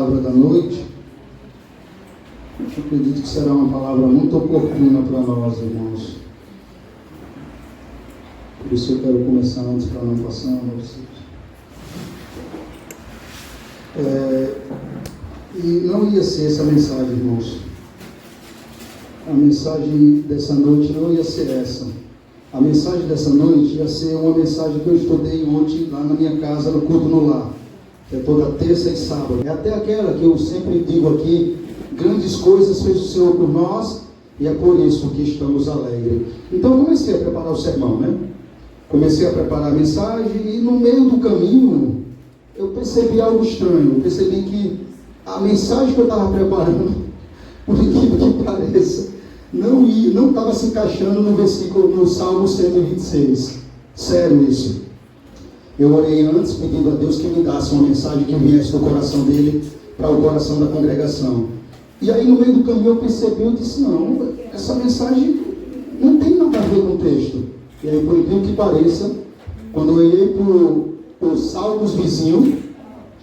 palavra da noite, eu acredito que será uma palavra muito oportuna para nós, irmãos. Por isso eu quero começar antes para não passar a vocês. E não ia ser essa mensagem, irmãos. A mensagem dessa noite não ia ser essa. A mensagem dessa noite ia ser uma mensagem que eu estudei ontem lá na minha casa, no culto no lar. É toda terça e sábado. É até aquela que eu sempre digo aqui: grandes coisas fez o Senhor por nós, e é por isso que estamos alegres. Então eu comecei a preparar o sermão, né? Comecei a preparar a mensagem, e no meio do caminho eu percebi algo estranho. Eu percebi que a mensagem que eu estava preparando, por incrível que pareça, não estava se encaixando no versículo, no Salmo 126. Sério isso. Eu orei antes pedindo a Deus que me desse uma mensagem que viesse do coração dele para o coração da congregação. E aí no meio do caminho eu percebi, eu disse: não, essa mensagem não tem nada a ver com o texto. E aí, por incrível que pareça, quando eu olhei para os Salmos vizinhos,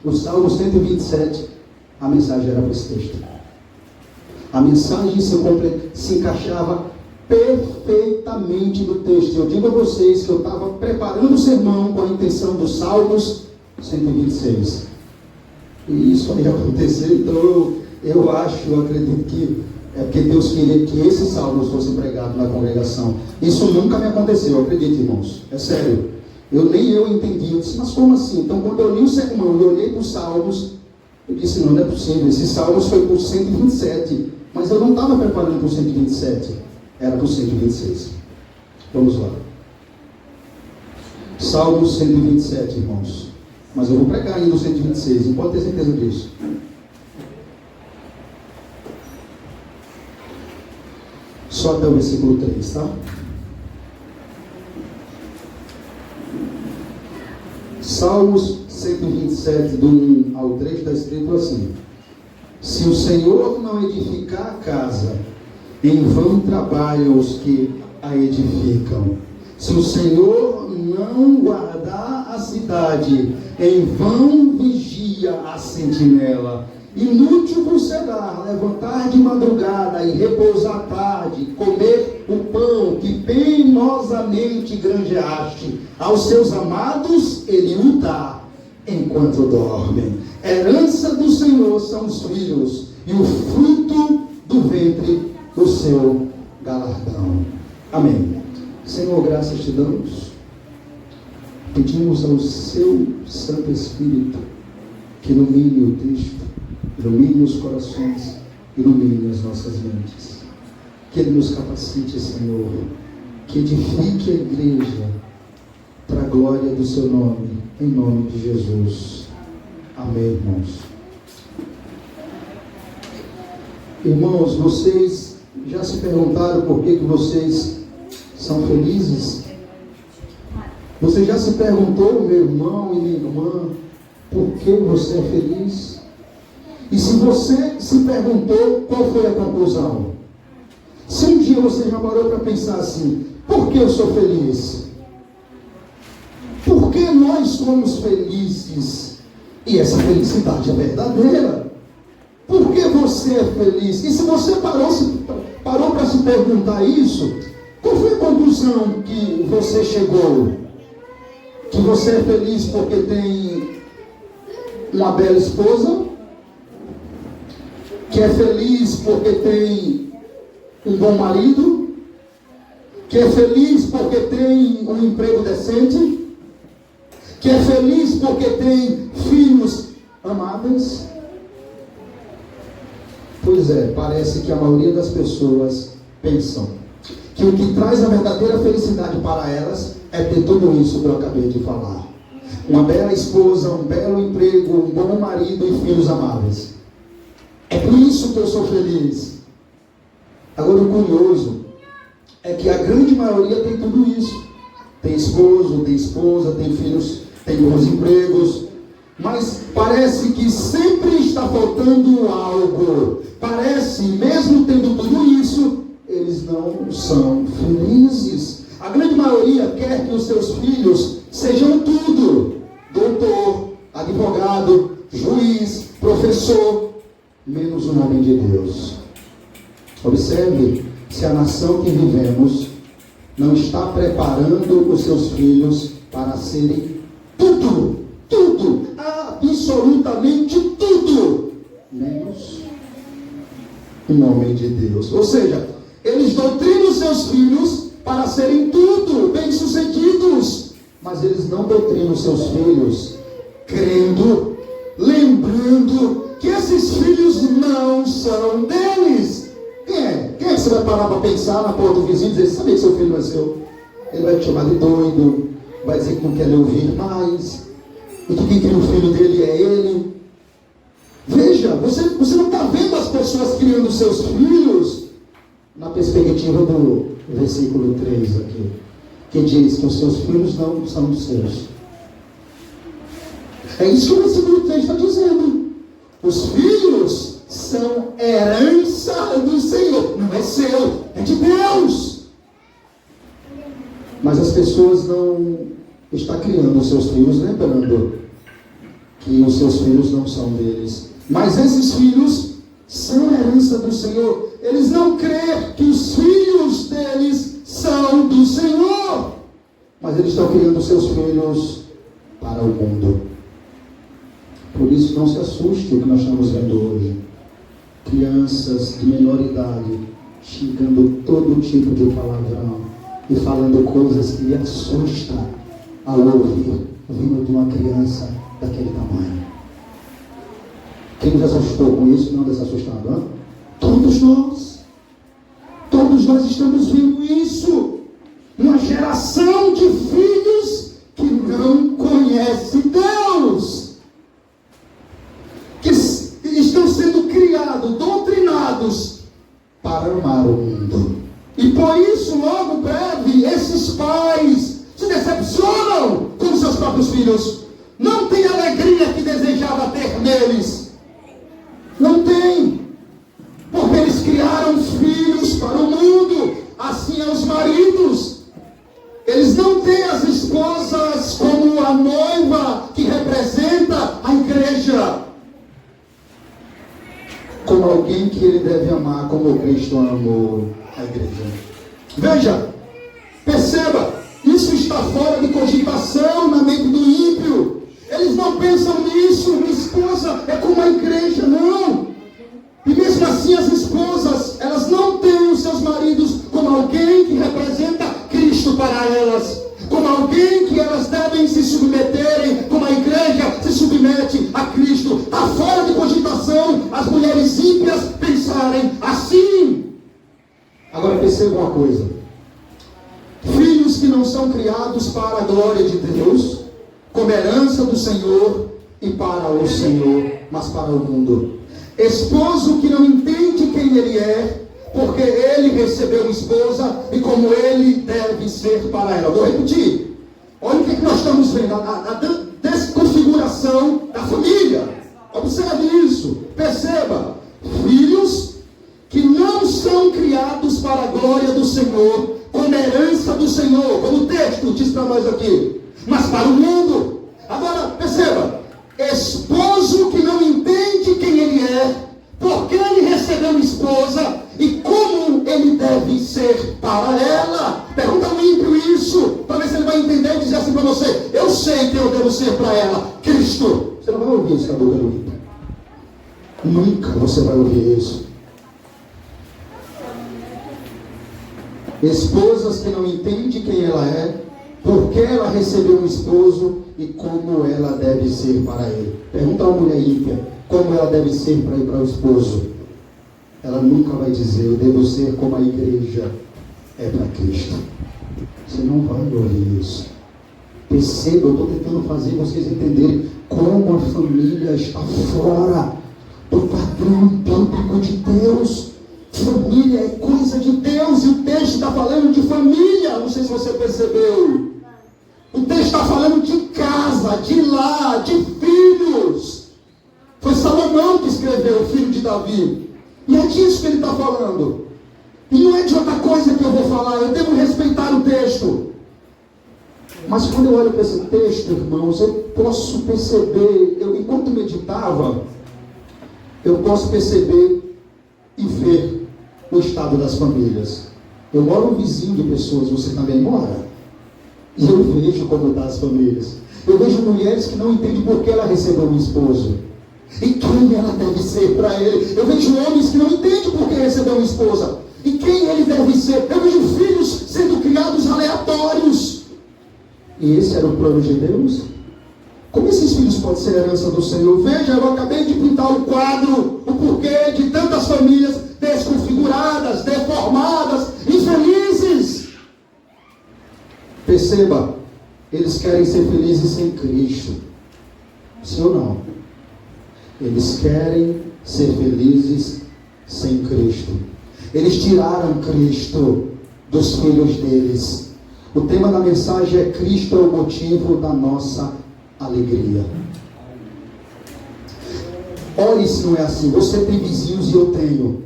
o Salmo 127, a mensagem era para esse texto. A mensagem se encaixava perfeitamente no texto. Eu digo a vocês que eu estava preparando o sermão com a intenção dos Salmos 126. E isso aí aconteceu. Então eu acredito que é porque Deus queria que esses salmos fossem pregados na congregação. Isso nunca me aconteceu, acredite, irmãos. É sério. Nem eu entendi. Eu disse: mas como assim? Então quando eu li o sermão e olhei para os salmos, eu disse: não é possível. Esses salmos foi por 127. Mas eu não estava preparando para o 127. Era para o 126. Vamos lá. Salmos 127, irmãos. Mas eu vou pregar ainda o 126. Não pode ter certeza disso. Só até o versículo 3, tá? Salmos 127, do 1 ao 3, está escrito assim: se o Senhor não edificar a casa, em vão trabalham os que a edificam. Se o Senhor não guardar a cidade, em vão vigia a sentinela. Inútil vos será levantar de madrugada e repousar à tarde, comer o pão que penosamente granjeaste. Aos seus amados ele o dá enquanto dormem. Herança do Senhor são os filhos, e o fruto do ventre do seu galardão. Amém. Senhor, graças te damos. Pedimos ao seu Santo Espírito que ilumine o texto, ilumine os corações, ilumine as nossas mentes. Que Ele nos capacite, Senhor, que edifique a igreja para a glória do seu nome, em nome de Jesus. Amém, irmãos. Irmãos, vocês já se perguntaram por que vocês são felizes? Você já se perguntou, meu irmão e minha irmã, por que você é feliz? E se você se perguntou, qual foi a conclusão? Se um dia você já parou para pensar assim: por que eu sou feliz? Por que nós somos felizes? E essa felicidade é verdadeira. Por que você é feliz? E se você parou para se perguntar isso, qual foi a conclusão que você chegou? Que você é feliz porque tem uma bela esposa? Que é feliz porque tem um bom marido? Que é feliz porque tem um emprego decente? Que é feliz porque tem filhos amáveis? Pois é, parece que a maioria das pessoas pensam que o que traz a verdadeira felicidade para elas é ter tudo isso que eu acabei de falar: uma bela esposa, um belo emprego, um bom marido e filhos amáveis. É por isso que eu sou feliz. Agora, o curioso é que a grande maioria tem tudo isso. Tem esposo, tem esposa, tem filhos, tem bons empregos, mas parece que sempre está faltando algo. Parece, mesmo tendo tudo isso, eles não são felizes. A grande maioria quer que os seus filhos sejam tudo: doutor, advogado, juiz, professor, menos um homem de Deus. Observe se a nação que vivemos não está preparando os seus filhos para serem tudo, absolutamente tudo, menos um homem de Deus. Ou seja, eles doutrinam seus filhos para serem tudo, bem-sucedidos, mas eles não doutrinam seus filhos crendo, lembrando que esses filhos não são deles. Quem é? Quem é que você vai parar para pensar na porta do vizinho e dizer, sabia que seu filho não é seu? Ele vai te chamar de doido, vai dizer que não quer lhe ouvir mais, e que quem cria o filho dele é ele. Veja, você não está vendo as pessoas criando seus filhos na perspectiva do versículo 3 aqui, que diz que os seus filhos não são os seus. É isso que o versículo 3 está dizendo. Os filhos são herança do Senhor. Não é seu, é de Deus. Mas as pessoas não estão criando os seus filhos, lembrando que os seus filhos não são deles. Mas esses filhos são herança do Senhor. Eles não creem que os filhos deles são do Senhor. Mas eles estão criando os seus filhos para o mundo. Por isso, não se assuste o que nós estamos vendo hoje. Crianças de menor idade xingando todo tipo de palavrão e falando coisas que lhe assustam ao ouvir, vindo de uma criança daquele tamanho. Quem nos assustou com isso não anda se assustando, hein? Todos nós estamos vendo isso. Uma geração de filhos que não conhece Deus, que estão sendo criados, doutrinados para amar o mundo. E por isso, logo breve, esses pais se decepcionam com seus próprios filhos. Não tem alegria que desejava ter neles. Não tem. Porque eles criaram filhos para o mundo. Assim é os maridos. Eles não têm as esposas como a noiva que representa a igreja, como alguém que ele deve amar, como Cristo amou a igreja. Veja, perceba, isso está fora de cogitação na mente do ímpio. Eles não pensam nisso. Minha esposa é como a igreja, não. E mesmo assim as esposas, elas não têm os seus maridos como alguém que representa Cristo para elas, como alguém que elas devem se submeterem, como a igreja se submete a Cristo. Está fora de cogitação as mulheres ímpias pensarem assim. Agora perceba uma coisa: filhos que não são criados para a glória de Deus, como herança do Senhor e para o Senhor, mas para o mundo. Esposo que não entende quem ele é, porque ele recebeu uma esposa e como ele deve ser para ela. Vou repetir. Olha o que nós estamos vendo, a desconfiguração da família. Observe isso, perceba. Filhos que não são criados para a glória do Senhor, como herança do Senhor, como o texto diz para nós aqui, mas para o mundo. Agora, perceba, esposo que não entende quem ele é, porque ele recebeu uma esposa e como ele deve ser para ela. Pergunta ao ímpio isso, para ver se ele vai entender e dizer assim para você: eu sei quem eu devo ser para ela, Cristo. Você não vai ouvir isso da boca do ímpio. Nunca você vai ouvir isso. Esposas que não entendem quem ela é, porque ela recebeu um esposo e como ela deve ser para ele. Pergunta a uma mulher ímpia como ela deve ser para ir para o esposo. Ela nunca vai dizer: eu devo ser como a igreja é para Cristo. Você não vai ouvir isso. Perceba, eu estou tentando fazer vocês entenderem como a família está fora do padrão bíblico de Deus. Família é coisa de Deus, e o texto está falando de família. Não sei se você percebeu. O texto está falando de casa, de lar, de filhos. Foi Salomão que escreveu, filho de Davi. E é disso que ele está falando. E não é de outra coisa que eu vou falar. Eu devo respeitar o texto. Mas quando eu olho para esse texto, irmãos, eu posso perceber, enquanto meditava, eu posso perceber e ver o estado das famílias. Eu moro vizinho de pessoas, você também mora? E eu vejo como estão as famílias. Eu vejo mulheres que não entendem por que ela recebeu um esposo e quem ela deve ser para ele. Eu vejo homens que não entendem por que recebeu uma esposa e quem ele deve ser. Eu vejo filhos sendo criados aleatórios. E esse era o plano de Deus? Como esses filhos podem ser herança do Senhor? Veja, eu acabei de pintar o quadro, o porquê de tantas famílias desconfiguradas, deformadas, infelizes. Perceba, eles querem ser felizes sem Cristo. Sim ou não? Eles querem ser felizes sem Cristo. Eles tiraram Cristo dos filhos deles. O tema da mensagem é: Cristo é o motivo da nossa alegria. Olhe se não é assim. Você tem vizinhos e eu tenho.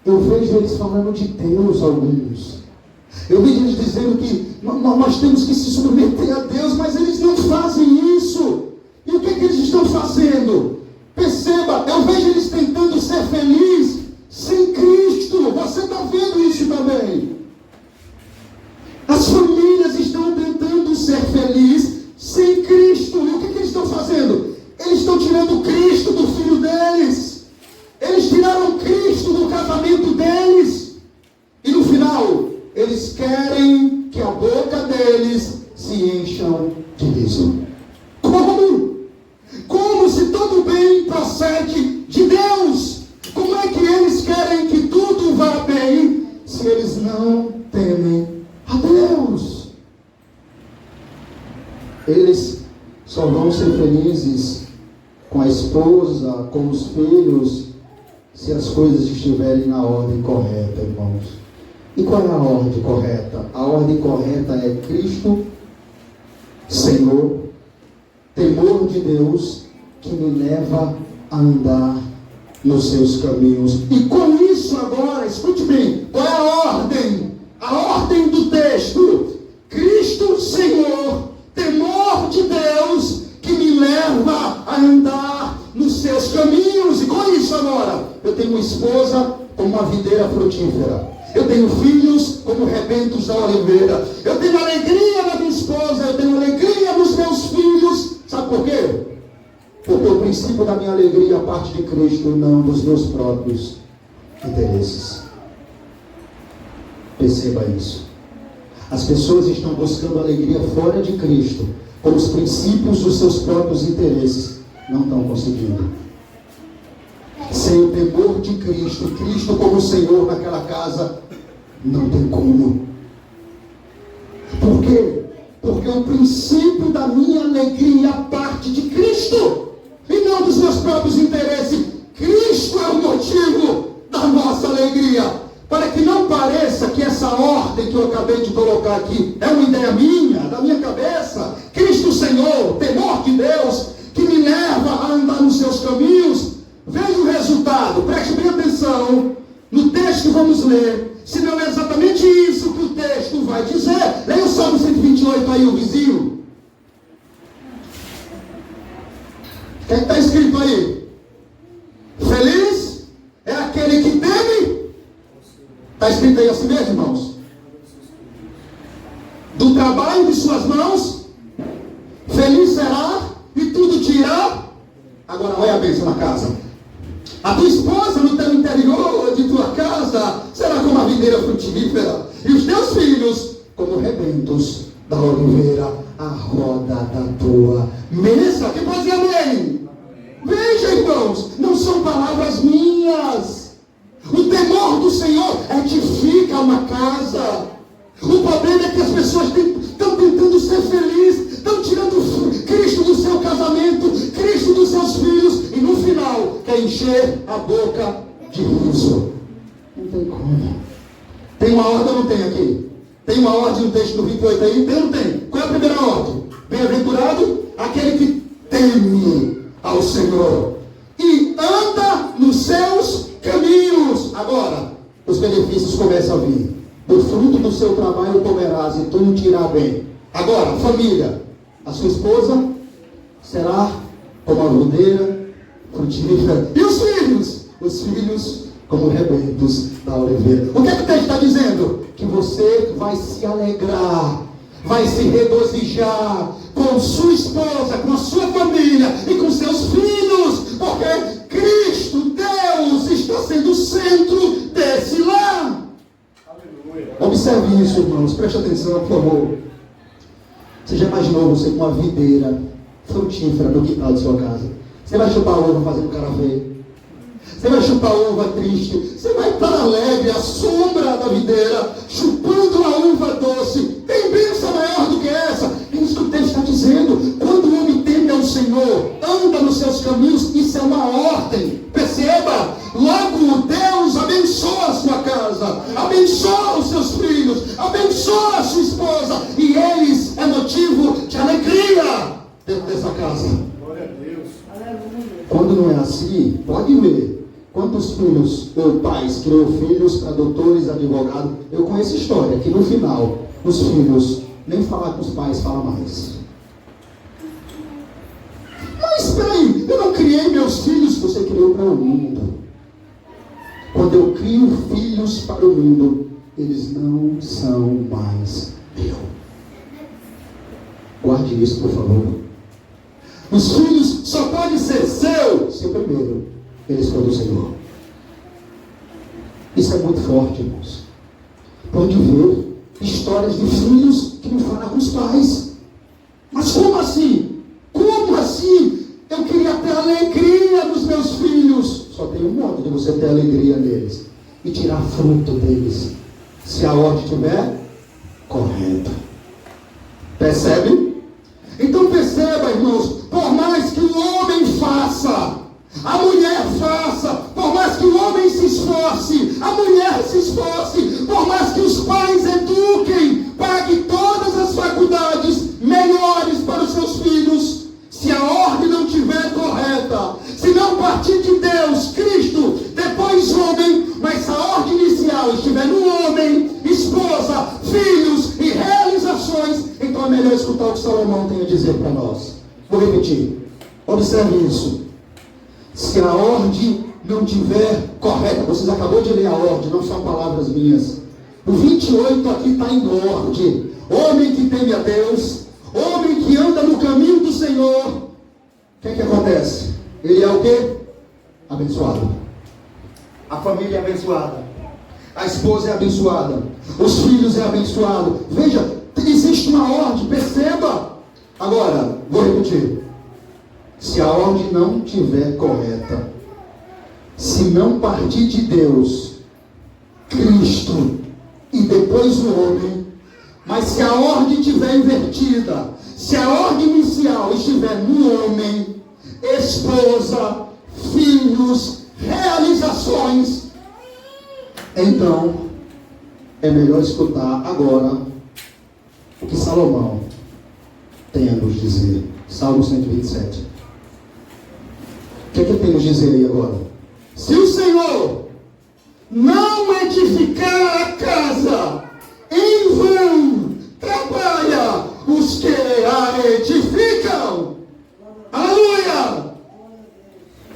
Eu vejo eles falando de Deus, alguns. Eu vejo eles dizendo que nós temos que se submeter a Deus, mas eles não fazem isso. E o que eles estão fazendo? Perceba, eu vejo eles tentando ser felizes sem Cristo. Você está vendo isso também? As famílias estão tentando ser felizes sem Cristo. E o que eles estão fazendo? Eles estão tirando Cristo do filho deles. Eles tiraram Cristo do casamento deles. E no final, eles querem que a boca deles se encham de riso. Como? Como se todo bem procede de Deus? Como é que eles querem que tudo vá bem se eles não temem a Deus? Eles só vão ser felizes com a esposa, com os filhos, se as coisas estiverem na ordem correta, irmãos. E qual é a ordem correta? A ordem correta é Cristo, Senhor, temor de Deus, que me leva a andar nos seus caminhos. E com isso agora, escute bem, qual é a ordem? A ordem do texto: Cristo, Senhor, temor de Deus, que me leva a andar nos seus caminhos. E com isso agora, eu tenho uma esposa como uma videira frutífera. Eu tenho filhos como rebentos da oliveira. Eu tenho alegria na minha esposa. Eu tenho alegria nos meus filhos. Sabe por quê? Porque o princípio da minha alegria parte de Cristo, não dos meus próprios interesses. Perceba isso. As pessoas estão buscando alegria fora de Cristo, com os princípios dos seus próprios interesses. Não estão conseguindo. Sem o temor de Cristo, Cristo como Senhor naquela casa, não tem como. Por quê? Porque o princípio da minha alegria parte de Cristo e não dos meus próprios interesses. Cristo é o motivo da nossa alegria. Para que não pareça que essa ordem que eu acabei de colocar aqui é uma ideia minha, da minha cabeça. Cristo Senhor, temor de Deus, que me leva a andar nos seus caminhos. Veja o resultado, preste bem atenção no texto que vamos ler, se não é exatamente isso que o texto vai dizer. Leia o Salmo 128 aí, o vizinho. O que está escrito aí? Feliz é aquele que teme. Está escrito aí assim mesmo, irmãos? Do trabalho de suas mãos, feliz será e tudo te irá. Agora olha a bênção na casa. A tua esposa no teu interior de tua casa será como a videira frutífera, e os teus filhos como rebentos da oliveira, a roda da tua mesa. Quem pode dizer amém? Veja, irmãos, não são palavras minhas. O temor do Senhor edifica uma casa. O problema é que as pessoas estão tentando ser felizes, estão tirando Cristo do seu casamento, Cristo dos seus filhos, e no final quer encher a boca de riso. Não tem como. Tem uma ordem ou não tem aqui? Tem uma ordem no texto do 28 aí? Tem ou não tem? Qual é a primeira ordem? Bem-aventurado aquele que teme ao Senhor e anda nos seus caminhos. Agora, os benefícios começam a vir. Do fruto do seu trabalho comerás e tudo te irá bem. Agora, família, a sua esposa será como a videira frutífera. E os filhos? Os filhos como rebentos da oliveira. O que é que o texto está dizendo? Que você vai se alegrar, vai se regozijar com sua esposa, com a sua família e com seus filhos, porque Cristo, Deus, está sendo o centro desse lar. Aleluia. Observe isso, irmãos, preste atenção, por favor. Você já imaginou você com uma videira frutífera no quintal de sua casa? Você vai chupar uva fazendo cara feio? Você vai chupar uva triste? Você vai estar alegre à sombra da videira, chupando uma uva doce? Tem bênção maior do que essa? É isso que o texto está dizendo. Quando o homem teme ao Senhor, anda nos seus caminhos, isso é uma ordem. Perceba, logo Deus abençoa a sua casa, abençoa os seus filhos, abençoa a sua esposa, e eles é motivo de alegria dentro dessa casa. Glória a Deus. Quando não é assim, pode ver. Quantos filhos ou pais criou filhos para doutores, advogados? Eu conheço história que no final, os filhos nem falar com os pais falam mais. Mas peraí, eu não criei meus filhos, você criou para o mundo. Quando eu crio filhos para o mundo, eles não são mais meus. Guarde isso, por favor. Os filhos só podem ser seus se primeiro eles foram do Senhor. Isso é muito forte, irmãos. Pode ver histórias de filhos que não falam com os pais. Mas como assim? Como assim? Eu queria ter alegria nos meus filhos. Só tem um modo de você ter alegria neles e tirar fruto deles, se a ordem estiver correta. Percebe? Então perceba, irmãos, por mais que o homem faça, a mulher faça, por mais que o homem se esforce, a mulher se esforce, por mais que os pais eduquem, pague todas as faculdades melhores para os seus filhos, se a ordem não estiver correta, se não partir de Deus, Cristo, depois homem, mas se a ordem inicial estiver no homem, esposa, filhos e realizações, então é melhor escutar o que Salomão tem a dizer para nós. Vou repetir, observe isso. Se a ordem não estiver correta, vocês acabou de ler a ordem, não são palavras minhas. O 28 aqui está em ordem. Homem que teme a Deus, homem que anda no caminho do Senhor, o que acontece? Ele é o quê? Abençoado. A família é abençoada. A esposa é abençoada. Os filhos é abençoado. Veja, existe uma ordem, perceba. Agora, vou repetir. Se a ordem não estiver correta, se não partir de Deus, Cristo e depois o homem, mas se a ordem estiver invertida, se a ordem inicial estiver no homem, esposa, filhos, realizações, então é melhor escutar agora o que Salomão tem a nos dizer. Salmo 127. O que é que tem a nos dizer aí agora? Se o Senhor não edificar a casa, em vão trabalha os que a edificam. Aleluia!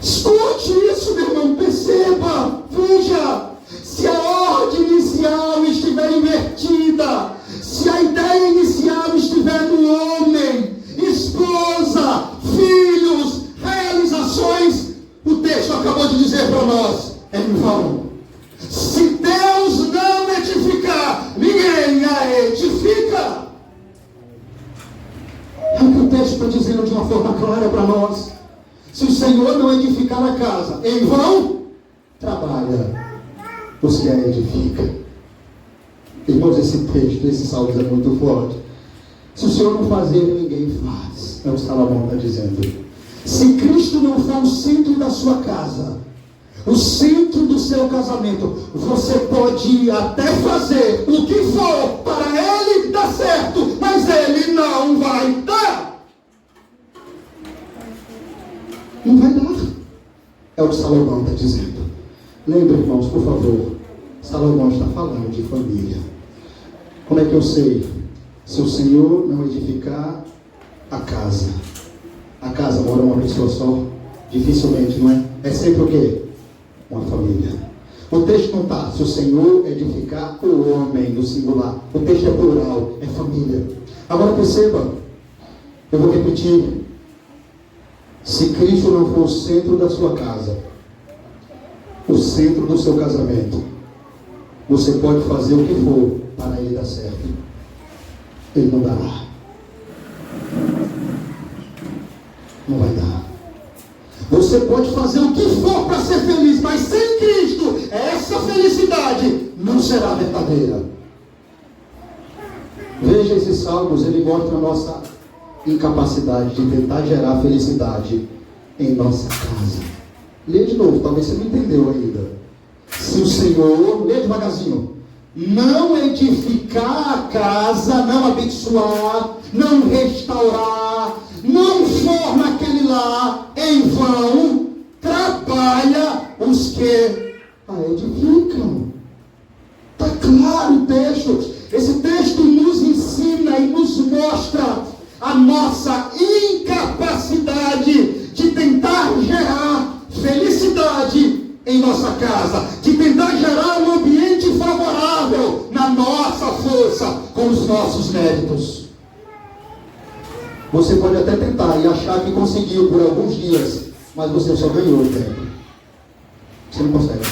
Escute isso, meu irmão, perceba, veja, se a ordem inicial estiver invertida, se a ideia inicial estiver no homem, esposa, filhos, realizações, o texto acabou de dizer para nós, é em vão. Se Deus não edificar, ninguém a edifica. É o que o texto está dizendo de uma forma clara para nós. Se o Senhor não edificar a casa, em vão trabalha os que a edificam. Irmãos, esse texto, esse salmo é muito forte. Se o Senhor não fazer, ninguém faz. É o que Salomão está dizendo. Se Cristo não for o centro da sua casa, o centro do seu casamento, você pode até fazer o que for para ele dar certo, mas ele não vai dar. Não vai dar. É o que Salomão está dizendo. Lembre, irmãos, por favor, Salomão está falando de família. Como é que eu sei? Se o Senhor não edificar a casa mora uma pessoa só? Dificilmente, não é? É sempre o quê? Uma família. O texto não está, se o Senhor edificar o homem, no singular. O texto é plural, é família. Agora perceba, eu vou repetir. Se Cristo não for o centro da sua casa, o centro do seu casamento, você pode fazer o que for para ele dar certo. Ele não dará. Não vai dar. Você pode fazer o que for para ser feliz, mas sem Cristo, essa felicidade não será verdadeira. Veja esses salmos, ele mostra a nossa incapacidade de tentar gerar felicidade em nossa casa. Lê de novo, talvez você não entendeu ainda. Se o Senhor, lê devagarzinho, não edificar a casa, não abençoar, não restaurar, não forma aquele lar, em vão trabalha os que a edificam. Está claro o texto. Esse texto nos ensina e nos mostra a nossa incapacidade de tentar gerar felicidade em nossa casa, de tentar gerar um ambiente favorável na nossa força, com os nossos méritos. Você pode até tentar e achar que conseguiu por alguns dias, mas você só ganhou o tempo. Você não consegue.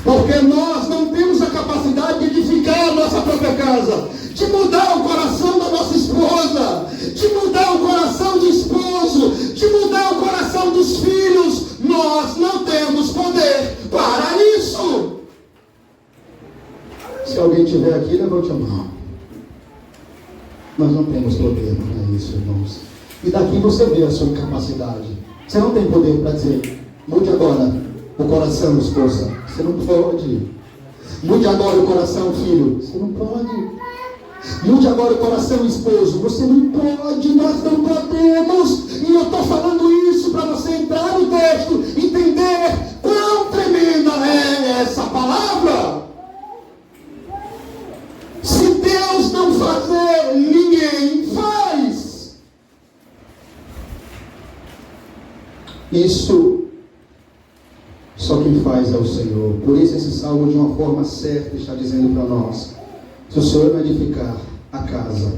Porque nós não temos a capacidade de edificar a nossa própria casa, de mudar o coração da nossa esposa, de mudar o coração do esposo, de mudar o coração dos filhos. Nós não temos poder para isso. Se alguém estiver aqui, levante a mão. Nós não temos poder para isso, irmãos. E daqui você vê a sua incapacidade. Você não tem poder para dizer, mude agora o coração, esposa. Você não pode. Mude agora o coração, filho. Você não pode. Mude agora o coração, esposo. Você não pode. Nós não podemos. E eu estou falando isso para você entrar no texto, entender quão tremenda é essa palavra. Se Deus não fazer, ninguém faz. Isso só quem faz é o Senhor. Por isso esse salmo de uma forma certa está dizendo para nós: se o Senhor não edificar a casa,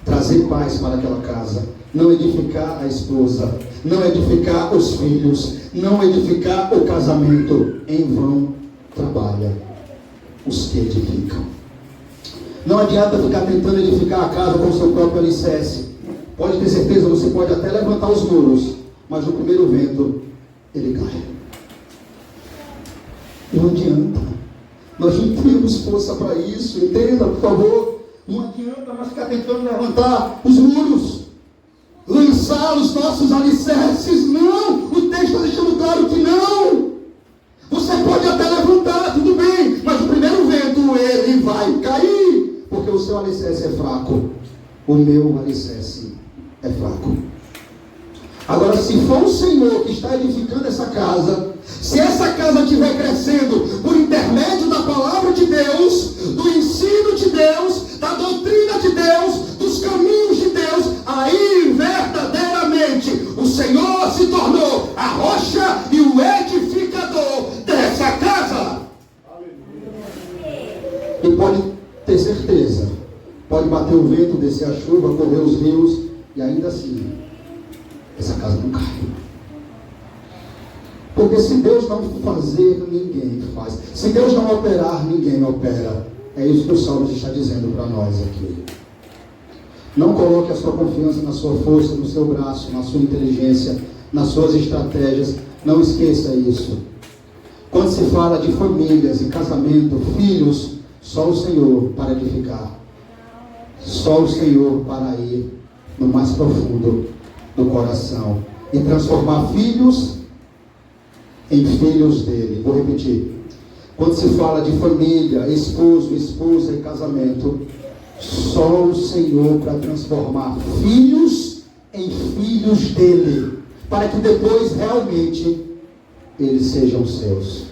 trazer paz para aquela casa, não edificar a esposa, não edificar os filhos, não edificar o casamento, em vão trabalha os que edificam. Não adianta ficar tentando edificar a casa com o seu próprio alicerce. Pode ter certeza, você pode até levantar os muros, mas no primeiro vento ele cai. Não adianta. Nós não temos força para isso. Entenda, por favor. Não adianta nós ficar tentando levantar os muros, lançar os nossos alicerces. Não. O texto está deixando claro que não. Você pode até levantar, tudo bem, mas no primeiro vento ele vai cair, porque o seu alicerce é fraco. O meu alicerce é fraco. Agora, se for o Senhor que está edificando essa casa, se essa casa estiver crescendo por intermédio da palavra de Deus, do ensino de Deus, da doutrina de Deus, dos caminhos de Deus, aí verdadeiramente o Senhor se tornou a rocha e o edificador dessa casa. E pode ter certeza, pode bater o vento, descer a chuva, correr os rios, e ainda assim essa casa não cai. Porque se Deus não fazer, ninguém faz. Se Deus não operar, ninguém opera. É isso que o Salmo está dizendo para nós aqui. Não coloque a sua confiança na sua força, no seu braço, na sua inteligência, nas suas estratégias. Não esqueça isso. Quando se fala de famílias e casamento, filhos, só o Senhor para edificar. Só o Senhor para ir no mais profundo do coração e transformar filhos em filhos dele. Vou repetir. Quando se fala de família, esposo, esposa e casamento, só o Senhor para transformar filhos em filhos dele, para que depois realmente eles sejam seus.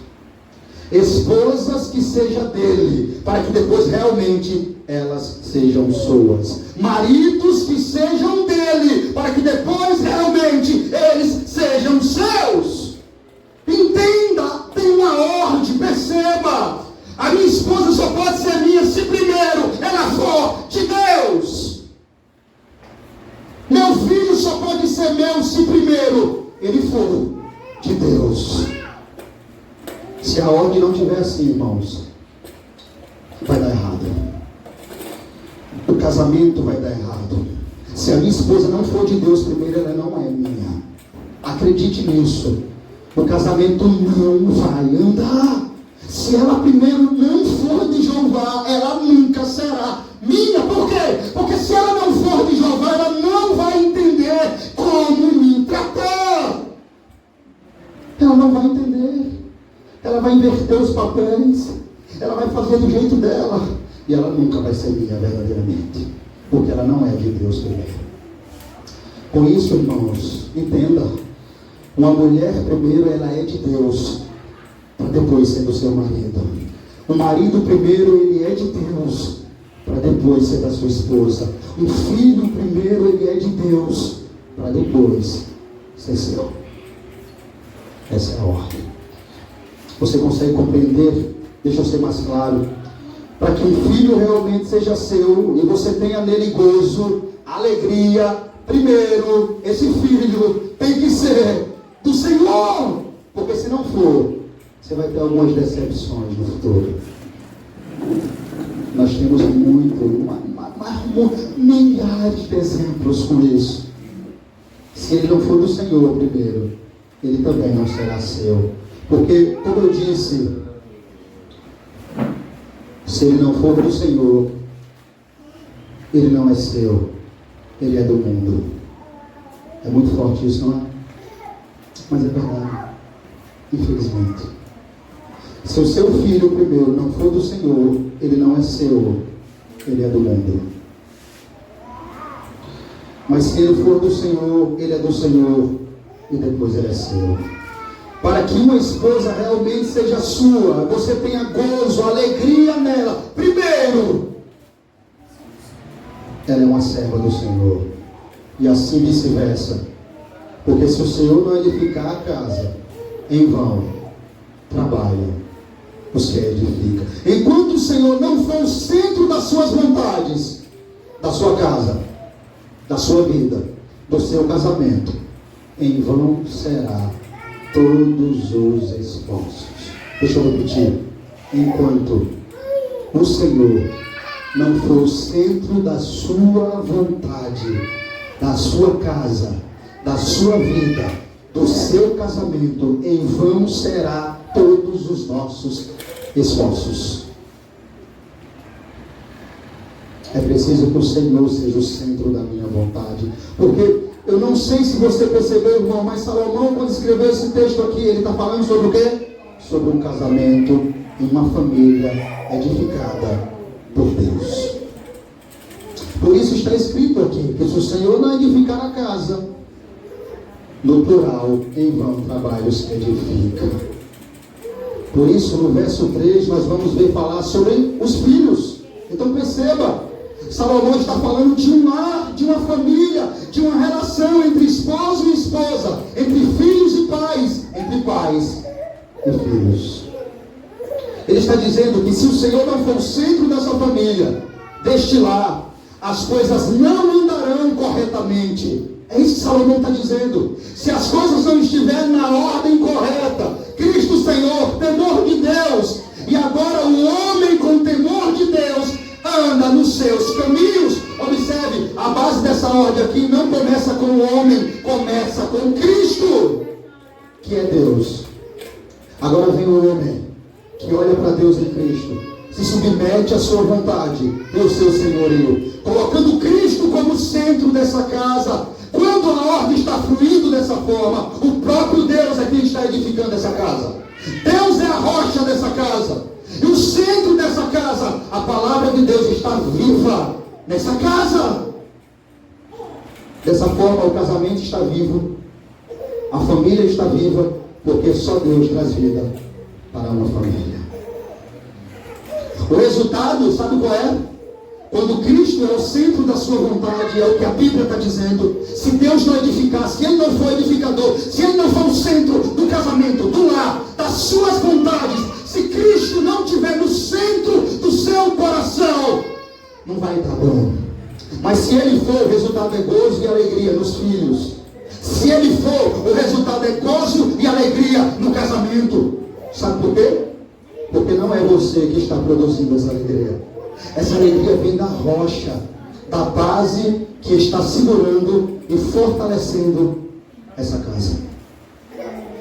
Esposas que sejam dele, para que depois realmente elas sejam suas. Maridos que sejam dele, para que depois realmente eles sejam seus. Entenda, tem uma ordem, perceba. A minha esposa só pode ser minha se primeiro ela for de Deus. Meu filho só pode ser meu se primeiro ele for de Deus. Se a ordem não tiver assim, irmãos, vai dar errado. O casamento vai dar errado. Se a minha esposa não for de Deus primeiro, ela não é minha. Acredite nisso. O casamento não vai andar. Se ela primeiro não for de Jeová, ela nunca será minha. Por quê? Porque se ela não for de Jeová, ela não vai entender como me tratar. Ela não vai entender. Ela vai inverter os papéis. Ela vai fazer do jeito dela. E ela nunca vai ser minha verdadeiramente. Porque ela não é de Deus primeiro. Com isso, irmãos, entenda. Uma mulher primeiro ela é de Deus, para depois ser do seu marido. O marido primeiro ele é de Deus, para depois ser da sua esposa. O filho primeiro ele é de Deus, para depois ser seu. Essa é a ordem. Você consegue compreender? Deixa eu ser mais claro. Para que um filho realmente seja seu e você tenha nele gozo, alegria, primeiro esse filho tem que ser do Senhor, porque se não for, você vai ter algumas decepções no futuro. Nós temos milhares de exemplos com isso. Se ele não for do Senhor primeiro, ele também não será seu. Porque, como eu disse, se ele não for do Senhor, ele não é seu, ele é do mundo. É muito forte isso, não é? Mas é verdade, infelizmente. Se o seu filho primeiro não for do Senhor, ele não é seu, ele é do mundo. Mas se ele for do Senhor, ele é do Senhor e depois ele é seu. Para que uma esposa realmente seja sua, você tenha gozo, alegria nela. Primeiro, ela é uma serva do Senhor. E assim vice-versa. Porque se o Senhor não edificar a casa, em vão trabalham os que a edificam. Enquanto o Senhor não for o centro das suas vontades, da sua casa, da sua vida, do seu casamento, em vão será todos os esforços. Deixa eu repetir. Enquanto o Senhor não for o centro da sua vontade, da sua casa, da sua vida, do seu casamento, em vão será todos os nossos esforços. É preciso que o Senhor seja o centro da minha vontade. Porque eu não sei se você percebeu, irmão, mas Salomão, quando escreveu esse texto aqui, ele está falando sobre o quê? Sobre um casamento e uma família edificada por Deus. Por isso está escrito aqui, que se o Senhor não edificar a casa, no plural, em vão trabalhos que edificam. Por isso, no verso 3, nós vamos ver falar sobre os filhos. Então perceba, Salomão está falando de um lar, de uma família, de uma relação entre esposo e esposa, entre filhos e pais, entre pais e filhos. Ele está dizendo que se o Senhor não for o centro dessa família, deste lar, as coisas não andarão corretamente. É isso que Salomão está dizendo. Se as coisas não estiverem na ordem correta, Cristo Senhor, temor de Deus, e agora o homem com temor de Deus anda nos seus caminhos. Observe, a base dessa ordem aqui não começa com o homem, começa com Cristo, que é Deus. Agora vem o homem, que olha para Deus em Cristo, se submete à sua vontade e ao seu senhorio, colocando Cristo como centro dessa casa. Quando a ordem está fluindo dessa forma, o próprio Deus é quem está edificando essa casa. Deus é a rocha dessa casa. E o centro dessa casa, a palavra de Deus está viva nessa casa. Dessa forma, o casamento está vivo, a família está viva, porque só Deus traz vida para uma família. O resultado, sabe qual é? Quando Cristo é o centro da sua vontade, é o que a Bíblia está dizendo. Se Deus não edificar, se Ele não for edificador, se Ele não for o centro do casamento, do lar, das suas vontades, se Cristo não estiver no centro do seu coração, não vai dar bom. Mas se Ele for, o resultado é gozo e alegria nos filhos. Se Ele for, o resultado é gozo e alegria no casamento. Sabe por quê? Porque não é você que está produzindo essa alegria. Essa alegria vem da rocha, da base que está segurando e fortalecendo essa casa.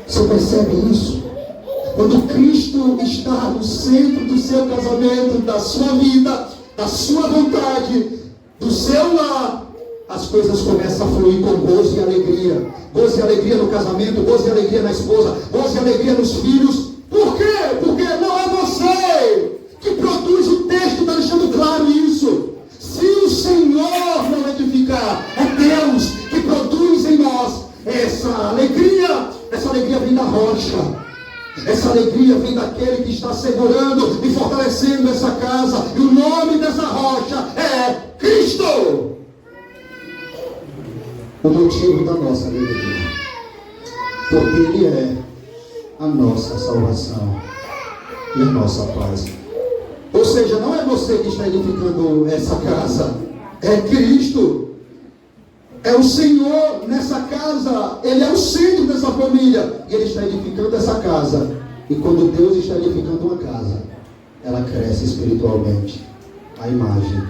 Você percebe isso? Quando Cristo está no centro do seu casamento, da sua vida, da sua vontade, do seu lar, as coisas começam a fluir com gozo e alegria. Gozo e alegria no casamento, gozo e alegria na esposa, gozo e alegria nos filhos. Por quê? Porque não é você que produz. O texto está deixando claro isso. Se o Senhor não edificar, é Deus que produz em nós essa alegria. Essa alegria vem da rocha. Essa alegria vem daquele que está segurando e fortalecendo essa casa. E o nome dessa rocha é Cristo. O motivo da nossa alegria. Porque Ele é a nossa salvação e a nossa paz. Ou seja, não é você que está edificando essa casa, é Cristo. É o Senhor nessa casa. Ele é o centro dessa família. E Ele está edificando essa casa. E quando Deus está edificando uma casa, ela cresce espiritualmente à imagem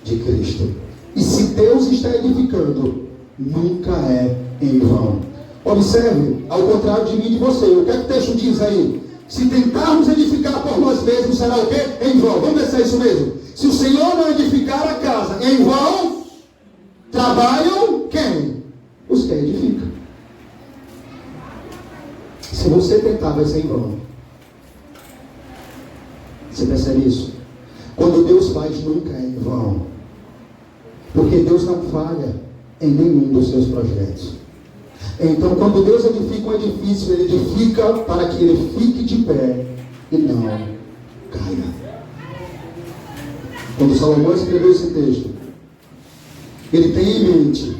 de Cristo. E se Deus está edificando, nunca é em vão. Observe, ao contrário de mim e de você, o que é que o texto diz aí? Se tentarmos edificar por nós mesmos, será o quê? Em vão. Vamos ver se é isso mesmo. Se o Senhor não edificar a casa, em vão trabalham quem? Os que edificam. Se você tentar, vai ser em vão. Você percebe isso? Quando Deus faz, nunca é em vão. Porque Deus não falha em nenhum dos seus projetos. Então, quando Deus edifica um edifício, Ele edifica para que ele fique de pé e não caia. Quando Salomão escreveu esse texto, ele tem em mente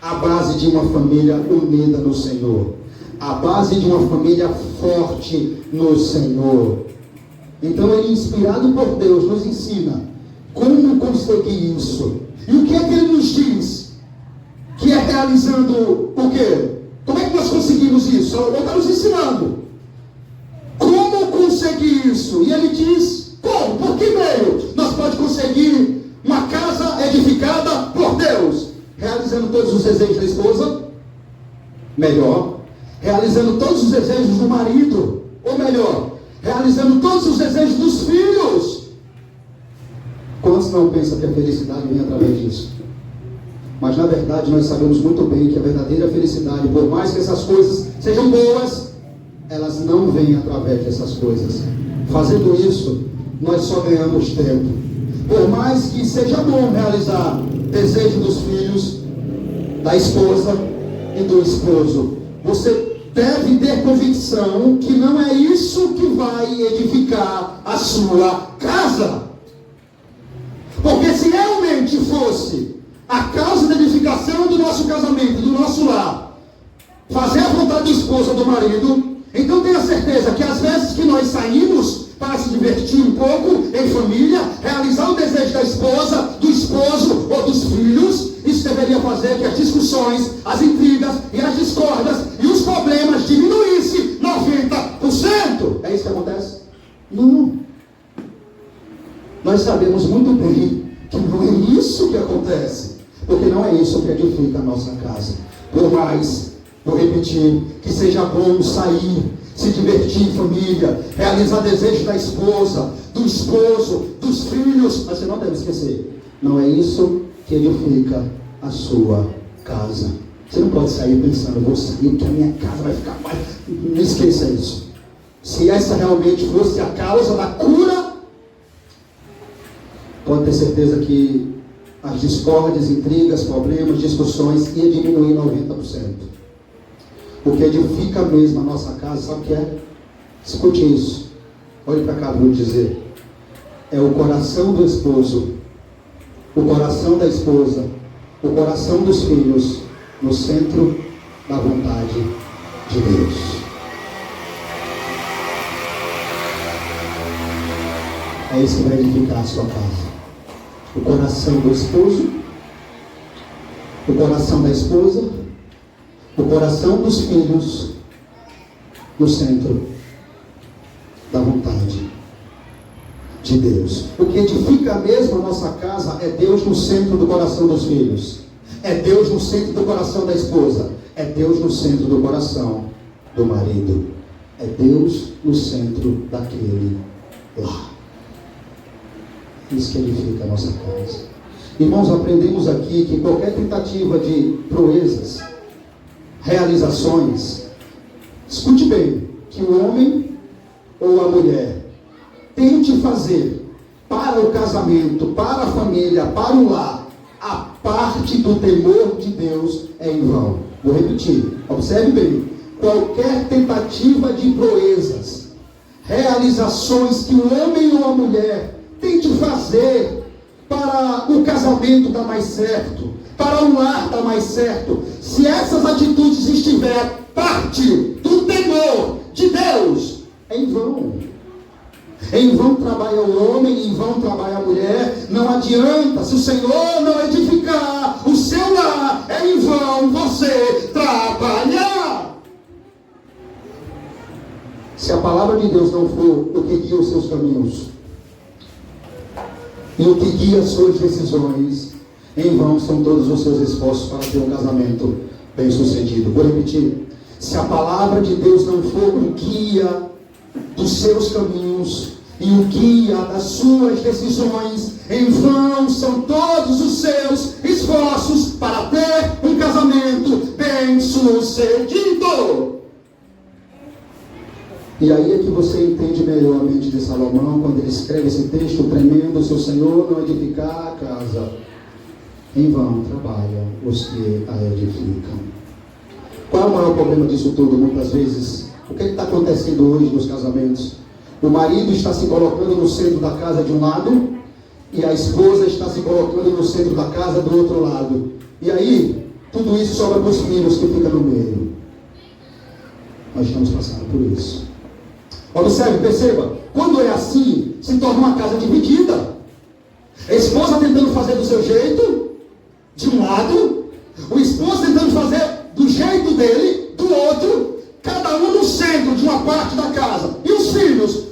a base de uma família unida no Senhor, a base de uma família forte no Senhor. Então, ele, inspirado por Deus, nos ensina como conseguir isso. E o que é que ele nos diz? Que é realizando o quê? Como é que nós conseguimos isso? Ele está nos ensinando. Como conseguir isso? E ele diz, como? Por que meio nós podemos conseguir uma casa edificada por Deus? Realizando todos os desejos da esposa? Melhor. Realizando todos os desejos do marido? Ou melhor, realizando todos os desejos dos filhos? Quantos não pensam que a felicidade vem através disso? Mas na verdade nós sabemos muito bem que a verdadeira felicidade, por mais que essas coisas sejam boas, elas não vêm através dessas coisas. Fazendo isso, nós só ganhamos tempo. Por mais que seja bom realizar desejo dos filhos, da esposa e do esposo, você deve ter convicção que não é isso que vai edificar a sua casa. Porque se realmente fosse a causa da edificação do nosso casamento, do nosso lar, fazer a vontade do esposo ou do marido, então tenha certeza que às vezes que nós saímos para se divertir um pouco em família, realizar o desejo da esposa, do esposo ou dos filhos, isso deveria fazer que as discussões, as intrigas e as discórdias e os problemas diminuíssem 90%. É isso que acontece? Não. Nós sabemos muito bem que não é isso que acontece. Porque não é isso que edifica a nossa casa. Por mais, vou repetir, que seja bom sair, se divertir em família, realizar desejos da esposa, do esposo, dos filhos. Mas você não deve esquecer, não é isso que edifica a sua casa. Você não pode sair pensando, vou sair porque a minha casa vai ficar mais. Não esqueça isso. Se essa realmente fosse a causa da cura, pode ter certeza que as discórdias, intrigas, problemas, discussões ia diminuir 90%. O que edifica mesmo a nossa casa, sabe o que é? Escute isso. Olhe para cá, vou dizer. é o coração do esposo, o coração da esposa, o coração dos filhos no centro da vontade de Deus. É isso que vai edificar a sua casa. O coração do esposo, o coração da esposa, o coração dos filhos no centro da vontade de Deus. O que edifica mesmo a nossa casa é Deus no centro do coração dos filhos, é Deus no centro do coração da esposa, é Deus no centro do coração do marido, é Deus no centro daquele lar. Isso que edifica a nossa casa. Irmãos, aprendemos aqui que qualquer tentativa de proezas, realizações, escute bem, que o homem ou a mulher tente fazer para o casamento, para a família, para o lar, a parte do temor de Deus é em vão. Vou repetir, observe bem, qualquer tentativa de proezas, realizações que o homem ou a mulher tente fazer para o casamento dar mais certo, para o lar dar mais certo, se essas atitudes estiverem parte do temor de Deus, é em vão. Em vão trabalha o homem, em vão trabalha a mulher. Não adianta, se o Senhor não edificar o seu lar, é em vão você trabalhar. Se a palavra de Deus não for o que guia os seus caminhos e o que guia as suas decisões, em vão são todos os seus esforços para ter um casamento bem sucedido. Vou repetir, se a palavra de Deus não for o guia dos seus caminhos e o guia das suas decisões, em vão são todos os seus esforços para ter um casamento bem sucedido. E aí é que você entende melhor a mente de Salomão quando ele escreve esse texto tremendo: se o Senhor não edificar a casa, em vão trabalham os que a edificam. Qual é o maior problema disso tudo? Muitas vezes, o que está acontecendo hoje nos casamentos? O marido está se colocando no centro da casa de um lado e a esposa está se colocando no centro da casa do outro lado. E aí, tudo isso sobra para os filhos que ficam no meio. Nós estamos passando por isso. Observe, perceba, quando é assim, se torna uma casa dividida. A esposa tentando fazer do seu jeito, de um lado, o esposo tentando fazer do jeito dele, do outro, cada um no centro de uma parte da casa. E os filhos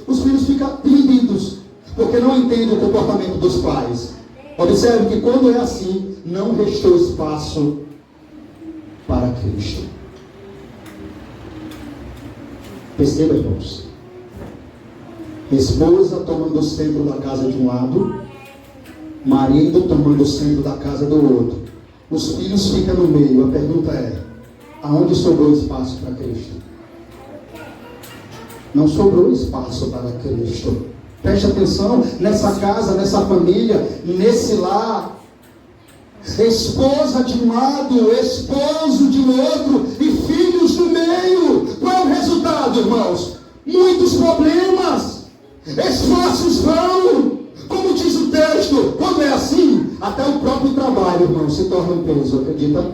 ficam divididos, porque não entendem o comportamento dos pais. Observe que quando é assim, não restou espaço para Cristo. Perceba, irmãos. Esposa tomando o centro da casa de um lado, marido tomando o centro da casa do outro. Os filhos ficam no meio. A pergunta é: aonde sobrou espaço para Cristo? Não sobrou espaço para Cristo. Preste atenção, nessa casa, nessa família, nesse lar. Esposa de um lado, esposo de outro e filhos no meio. Qual é o resultado, irmãos? Muitos problemas. Esforços vão. Como diz o texto, quando é assim, até o próprio trabalho, irmão, se torna um peso, acredita?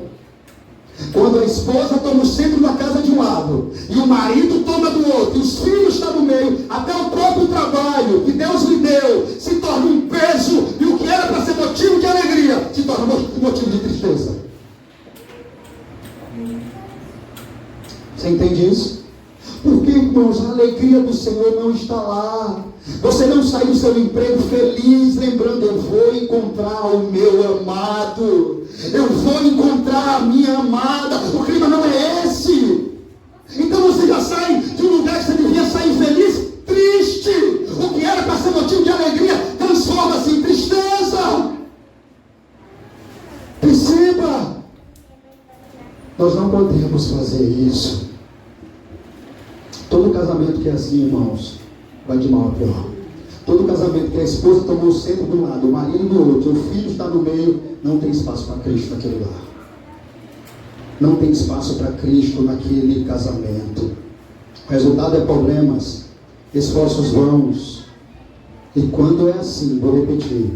Quando a esposa toma o centro da casa de um lado e o marido toma do outro e os filhos estão no meio, até o próprio trabalho que Deus lhe deu se torna um peso, e o que era para ser motivo de alegria se torna motivo de tristeza. Você entende isso? Porque, irmãos, a alegria do Senhor não está lá. Você não sai do seu emprego feliz, lembrando: eu vou encontrar o meu amado, eu vou encontrar a minha amada. O clima não é esse. Então você já sai de um lugar que você devia sair feliz, triste. O que era para ser motivo de alegria transforma-se em tristeza. Perceba, nós não podemos fazer isso. Todo casamento que é assim, irmãos, vai de mal a pior. Todo casamento que a esposa tomou o centro de um lado, o marido do outro, o filho está no meio, não tem espaço para Cristo naquele lar. Não tem espaço para Cristo naquele casamento. O resultado é problemas, esforços vãos, E quando é assim, vou repetir,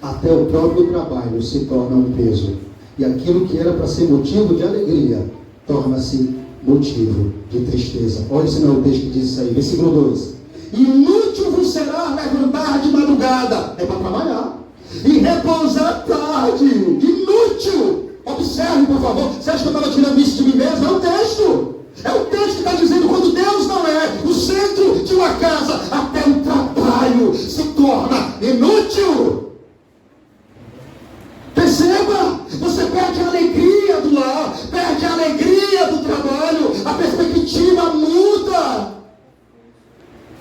até o próprio trabalho se torna um peso. E aquilo que era para ser motivo de alegria, torna-se motivo de tristeza. Olha se não é o texto que diz isso aí, versículo 2. Inútil vos será levantar de madrugada, é para trabalhar, e repousar tarde. Inútil. Observe, por favor. Você acha que eu estava tirando isso de mim mesmo? É o texto. É o texto que está dizendo, quando Deus não é o centro de uma casa, até o trabalho se torna inútil. Perceba, você perde a alegria do lar, perde a alegria do trabalho, a perspectiva muda.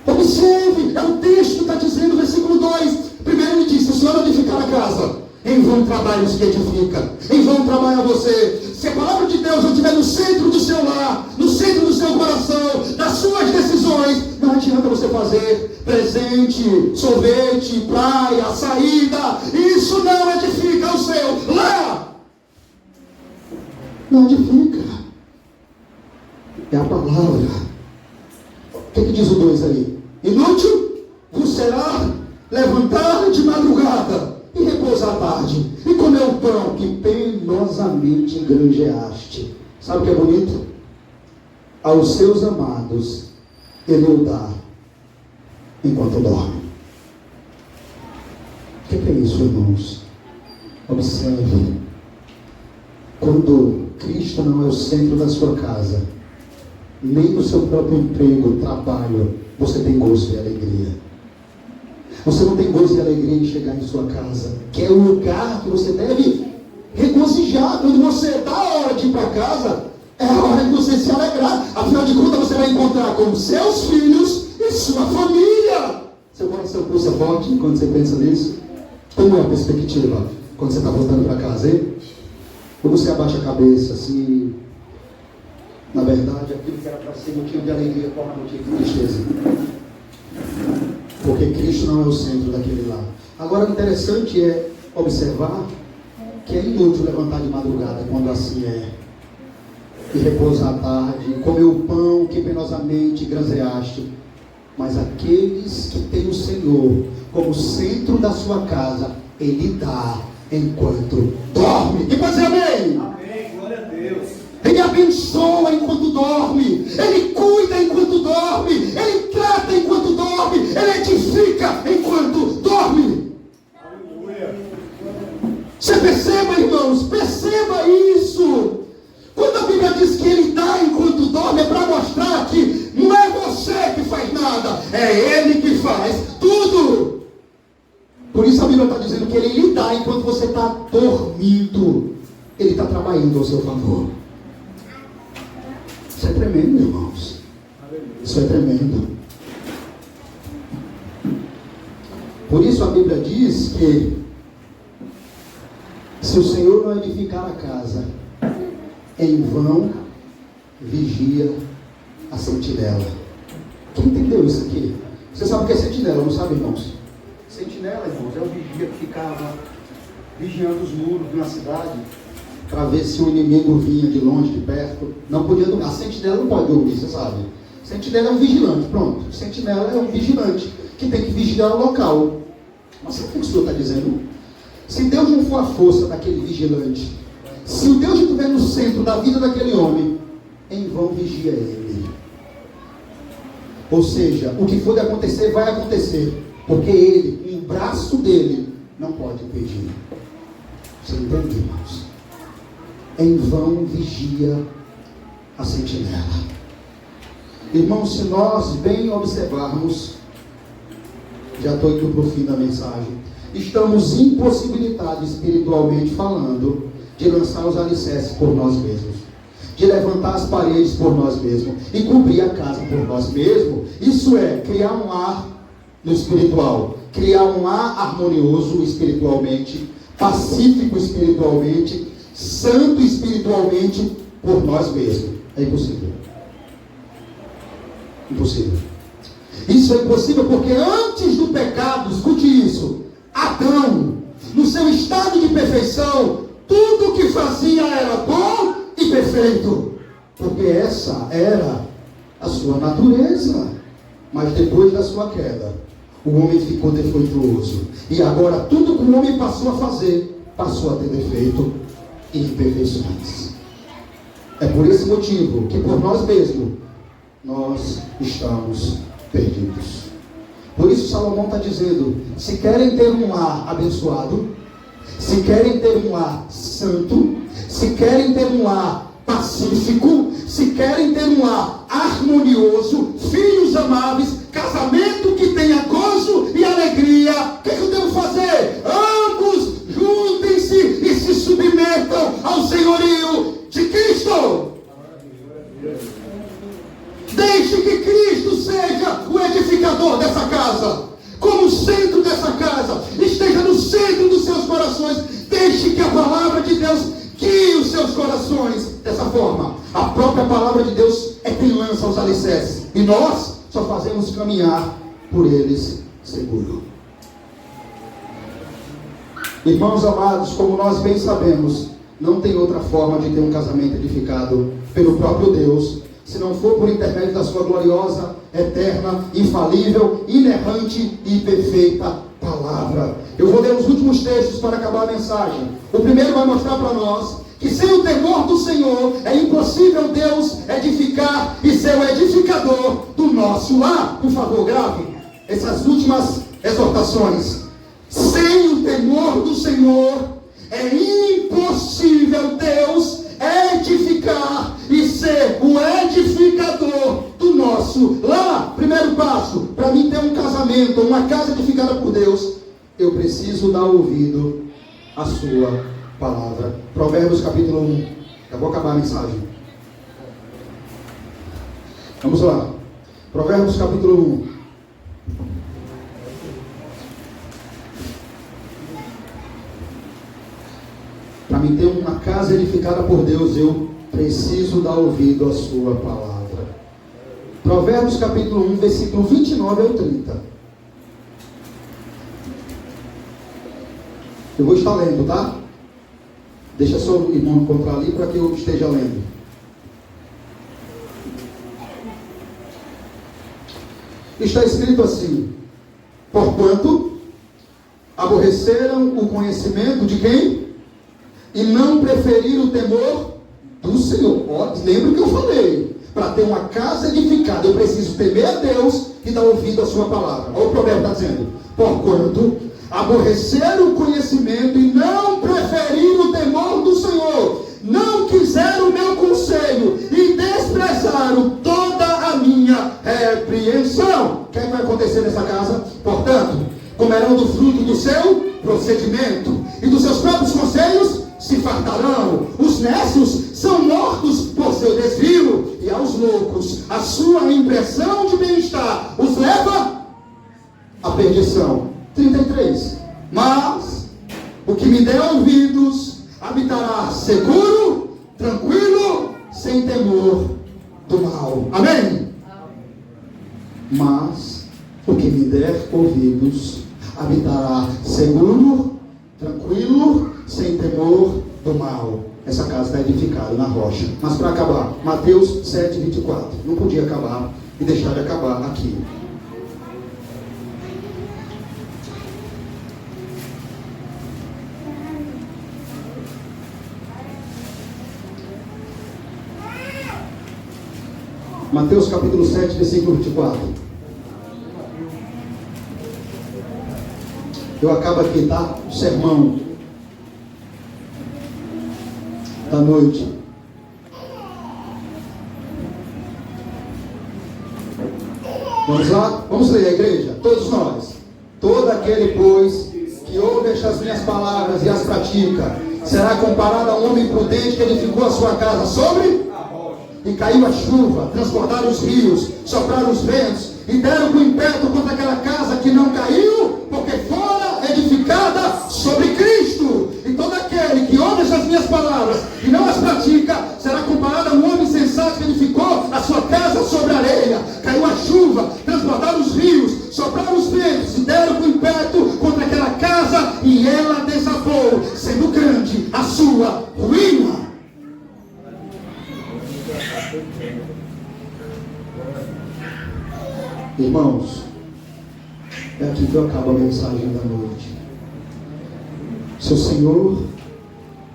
Observe, é o texto que está dizendo, versículo 2. Primeiro ele diz, se o Senhor edificar a casa, em vão trabalha os que edifica, em vão trabalha você. Se a palavra de Deus não estiver no centro do seu lar, no centro do seu coração, das suas decisões, não adianta você fazer presente, sorvete, praia, saída. Isso não edifica o seu lar. Não edifica. É a palavra. O que diz o 2 aí? Inútil vos será levantar de madrugada e repousar à tarde, e comer o pão que penosamente granjeaste. Sabe o que é bonito? Aos seus amados ele o dá enquanto dorme. O que é isso, irmãos? Observe. Quando Cristo não é o centro da sua casa, nem do seu próprio emprego, trabalho, você tem gozo e alegria. Você não tem gozo e alegria em chegar em sua casa, que é o lugar que você deve regozijar. Quando você dá a hora de ir para casa, é a hora de você se alegrar. Afinal de contas, você vai encontrar com seus filhos e sua família. Seu coração pulsa forte quando você pensa nisso. Como é a perspectiva quando você está voltando para casa, hein? Ou você abaixa a cabeça assim? Na verdade, aquilo que era para ser motivo de alegria torna motivo de tristeza. Porque Cristo não é o centro daquele lar. Agora, o interessante é observar que é inútil levantar de madrugada quando assim é, e repousar à tarde, e comer o pão que penosamente granjeaste. Mas aqueles que têm o Senhor como centro da sua casa, Ele dá enquanto dorme. E pode dizer amém? Amém, glória a Deus. Ele abençoa enquanto dorme, Ele cuida enquanto dorme, Ele trata enquanto dorme, Ele edifica enquanto dorme. Aleluia. Você perceba, irmãos, perceba isso. Quando a Bíblia diz que Ele dá enquanto dorme, é para mostrar que não é você que faz nada, é Ele que faz tudo. Por isso a Bíblia está dizendo que Ele lhe dá enquanto você está dormindo. Ele está trabalhando ao seu favor. Isso é tremendo, irmãos. Isso é tremendo. Por isso a Bíblia diz que se o Senhor não edificar a casa, em vão vigia a sentinela. Quem entendeu isso aqui? Você sabe o que é sentinela, não sabe, irmãos? Sentinela, irmãos, é o vigia que ficava vigiando os muros de uma cidade para ver se o inimigo vinha de longe, de perto. Não podia dormir. A sentinela não pode dormir, você sabe. Sentinela é um vigilante, pronto. Sentinela é um vigilante que tem que vigiar o local. Mas sabe o que o Senhor está dizendo? Se Deus não for a força daquele vigilante, se o Deus não estiver no centro da vida daquele homem, em vão vigia ele. Ou seja, o que for de acontecer, vai acontecer. Porque ele, um braço dele, não pode impedir. Você entende, irmãos? Em vão vigia a sentinela. Irmãos, se nós bem observarmos, já estou indo para o fim da mensagem, estamos impossibilitados espiritualmente falando de lançar os alicerces por nós mesmos, de levantar as paredes por nós mesmos e cobrir a casa por nós mesmos. Isso é criar um lar no espiritual, criar um lar harmonioso espiritualmente, pacífico espiritualmente, santo espiritualmente por nós mesmos. É impossível. Impossível. Isso é impossível porque antes do pecado, escute isso, Adão, no seu estado de perfeição, tudo o que fazia era bom e perfeito, porque essa era a sua natureza. Mas depois da sua queda, o homem ficou defeituoso. E agora tudo que o homem passou a fazer, passou a ter defeito e imperfeições. É por esse motivo que por nós mesmos, nós estamos perdidos. Por isso Salomão está dizendo, se querem ter um lar abençoado, se querem ter um lar santo, se querem ter um lar pacífico, se querem ter um lar harmonioso, filhos amáveis, casamento que tenha gozo e alegria, o que eu devo fazer? Ambos juntem-se e se submetam ao senhorio de Cristo. Deixe que Cristo seja o edificador dessa casa, como centro dessa casa, esteja no centro dos seus corações. Deixe que a palavra de Deus guie os seus corações dessa forma. A própria palavra de Deus é quem lança os alicerces, e nós só fazemos caminhar por eles seguro. Irmãos amados, como nós bem sabemos, não tem outra forma de ter um casamento edificado pelo próprio Deus, se não for por intermédio da sua gloriosa, eterna, infalível, inerrante e perfeita palavra. Eu vou ler os últimos textos para acabar a mensagem. O primeiro vai mostrar para nós que sem o temor do Senhor é impossível Deus edificar e ser o edificador do nosso lar. Por favor, grave essas últimas exortações. Sem o temor do Senhor é impossível Deus edificar e ser o edificador do nosso lar. Primeiro passo, para mim ter um casamento, uma casa edificada por Deus, eu preciso dar ouvido à sua palavra. Provérbios capítulo 1. Eu vou acabar a mensagem. Vamos lá. Provérbios capítulo 1. Para mim ter uma casa edificada por Deus, eu preciso dar ouvido à sua palavra. Provérbios capítulo 1, versículo 29 ao 30. Eu vou estar lendo, tá? Deixa só o irmão encontrar ali para que eu esteja lendo. Está escrito assim: porquanto aborreceram o conhecimento de quem? E não preferiram o temor do Senhor. Ó, lembra o que eu falei? Para ter uma casa edificada, eu preciso temer a Deus e dar ouvido à sua palavra. Olha o provérbio está dizendo: porquanto aborreceram o conhecimento e não preferiram o temor do Senhor, não quiseram o meu conselho e desprezaram toda a minha repreensão. O que é que vai acontecer nessa casa? Portanto, comerão do fruto do seu procedimento e dos seus próprios conselhos se fartarão. Os nécios são mortos por seu desvio, e aos loucos a sua impressão de bem-estar os leva à perdição. 33. Mas o que me der ouvidos habitará seguro, tranquilo, sem temor do mal. Amém? Mas o que me der ouvidos habitará seguro, tranquilo, sem temor do mal. Essa casa está edificada na rocha. Mas para acabar, Mateus 7, 24. Não podia acabar e deixar de acabar aqui. Mateus capítulo 7, versículo 24. Eu acabo aqui, tá? O sermão da noite. Vamos lá? Vamos ler a igreja? Todos nós. Todo aquele, pois, que ouve estas minhas palavras e as pratica, será comparado a um homem prudente que edificou a sua casa sobre... E caiu a chuva, transbordaram os rios, sopraram os ventos, e deram com impeto contra aquela casa que não caiu, porque fora edificada sobre Cristo. E todo aquele que ouve essas minhas palavras e não as pratica, será comparado a um homem sensato que edificou a sua casa sobre areia. Caiu a chuva, transbordaram os rios, sopraram os ventos, e deram com impeto contra aquela casa, e ela desabou, sendo grande a sua ruína. Irmãos, É aqui que eu acabo a mensagem da noite. Se o Senhor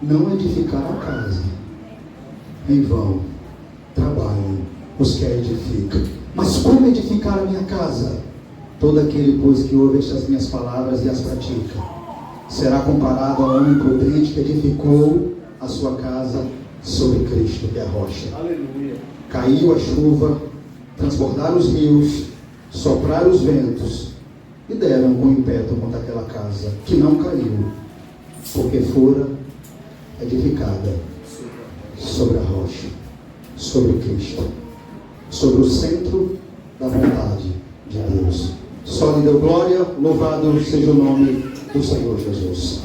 não edificar a casa, em vão trabalham os que a edificam. Mas como edificar a minha casa? Todo aquele, pois, que ouve estas minhas palavras e as pratica, será comparado ao homem prudente que edificou a sua casa sobre Cristo, que é a rocha. Aleluia. Caiu a chuva, transbordaram os rios, sopraram os ventos e deram com impeto contra aquela casa, que não caiu, porque fora edificada sobre a rocha, sobre Cristo, sobre o centro da vontade de Deus. Só lhe deu glória, louvado seja o nome do Senhor Jesus.